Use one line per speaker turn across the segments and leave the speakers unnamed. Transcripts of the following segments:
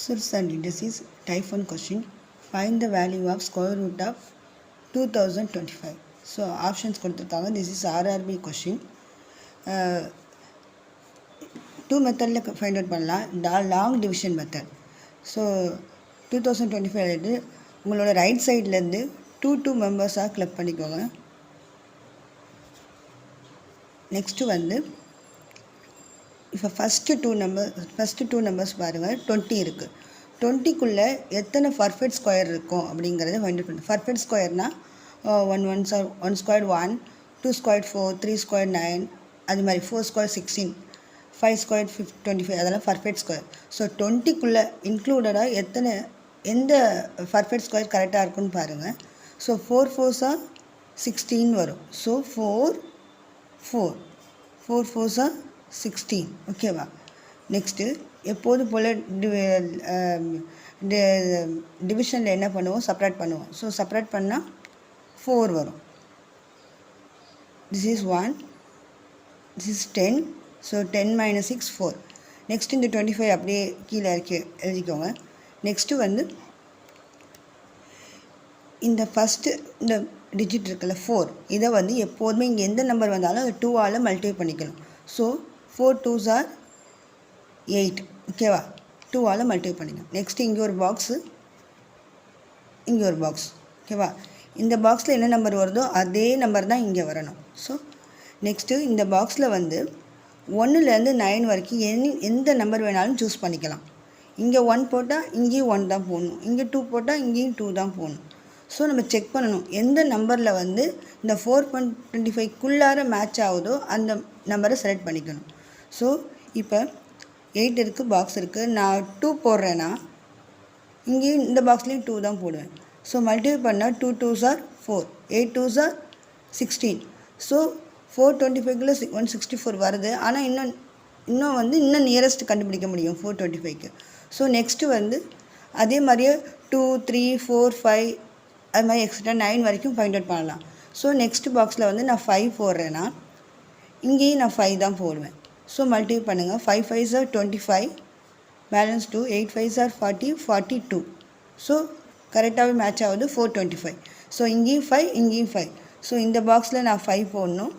Source and indices type 1 question. Find the value of square root of 2025. So options கொடுத்துருக்காங்க. This is RRB question. Two மெத்தடில் find out பண்ணலாம். Long division method. So 2025 உங்களோட right சைட்லேருந்து two மெம்பர்ஸாக club பண்ணிக்கோங்க. Next வந்து இப்போ first two numbers பாருங்கள். 20 இருக்குது. 20க்குள்ளே எத்தனை பர்ஃபெக்ட் ஸ்கொயர் இருக்கும் அப்படிங்கிறத ஃபைண்ட் அவுட் பண்ணுங்கள். பர்ஃபெக்ட் ஸ்கொயர்னால் ஒன் ஸ்கொயர் 1, 2 ஸ்கொயர் 4, 3 ஸ்கொயர் 9, அது மாதிரி 4 ஸ்கொயர் 16, 5 ஸ்கொயர் 25, அதெல்லாம் பர்ஃபெக்ட் ஸ்கொயர். ஸோ 20க்குள்ளே இன்க்ளூடடாக எந்த பர்ஃபெக்ட் ஸ்கொயர் கரெக்டாக இருக்குன்னு பாருங்கள். ஸோ 4 4s are 16 வரும். So 4 4s are 16. ஓகேவா? நெக்ஸ்ட்டு எப்போது போல் டிவிஷனில் என்ன பண்ணுவோம்? செப்பரேட் பண்ணுவோம். ஸோ செப்பரேட் பண்ணால் 4 வரும். This is 1, this is 10. So 10 - 6 4. Next இந்த 25 அப்படியே கீழே எழுதிக்கோங்க. நெக்ஸ்ட்டு வந்து இந்த ஃபஸ்ட்டு இந்த டிஜிட் இருக்குல்ல 4, இதை வந்து எப்போதுமே இங்கே எந்த நம்பர் வந்தாலும் அது 2ஆல் மல்டிப்ளை பண்ணிக்கணும். So 4 2s are 8. ஓகேவா? 2ஆல் மல்டிப்ளை பண்ணிக்கணும். நெக்ஸ்ட்டு இங்கே ஒரு பாக்ஸு, இங்கே ஒரு பாக்ஸ். ஓகேவா? இந்த பாக்ஸில் என்ன நம்பர் வருதோ அதே நம்பர் தான் இங்கே வரணும். ஸோ நெக்ஸ்ட்டு இந்த பாக்ஸில் வந்து 1லேருந்து 9 வரைக்கும் எந்த நம்பர் வேணாலும் சூஸ் பண்ணிக்கலாம். இங்கே 1 போட்டால் இங்கேயும் 1 தான் போடணும், இங்கே 2 போட்டால் இங்கேயும் 2 தான் போடணும். ஸோ நம்ம செக் பண்ணணும் எந்த நம்பரில் வந்து இந்த 4.25க்குள்ளார மேட்ச் ஆகுதோ அந்த நம்பரை செலக்ட் பண்ணிக்கணும். ஸோ இப்போ 8 இருக்குது, பாக்ஸ் இருக்குது. நான் 2 போடுறேன்னா இங்கேயும் இந்த பாக்ஸ்லேயும் 2 தான் போடுவேன். ஸோ மல்டிப்ளை பண்ணால் 2 2s are 4, 8 2s are 16. So 425க்குள்ளே 164 வருது. ஆனால் இன்னும் நியரஸ்ட் கண்டுபிடிக்க முடியும் 425க்கு. ஸோ நெக்ஸ்ட்டு வந்து அதே மாதிரியே 2 3 4 5 அது மாதிரி எக்ஸ்ட்ரா 9 வரைக்கும் ஃபைண்ட் அவுட் பண்ணலாம். ஸோ நெக்ஸ்ட் பாக்ஸில் வந்து நான் 5 போடுறேன்னா இங்கேயும் நான் 5 தான் போடுவேன். ஸோ மல்டிப்ளை பண்ணுங்கள். 5 5s are 25, balance 2, 8 5s are 40, 42. So கரெக்டாகவே மேட்ச் ஆகுது 425. ஸோ இங்கேயும் 5, இங்கேயும் 5. ஸோ இந்த பாக்ஸில் நான் 5 போடணும்.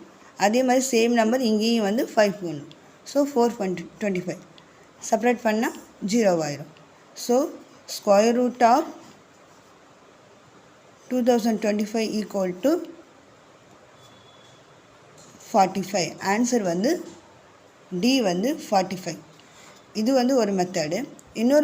அதே மாதிரி சேம் நம்பர் இங்கேயும் வந்து 5 போடணும். ஸோ 425 செப்பரேட் பண்ணால் 0 ஆயிரும். So square root of 2025 equal to 45. Answer வந்து D வந்து 45. இது வந்து ஒரு மெத்தடு. இன்னொரு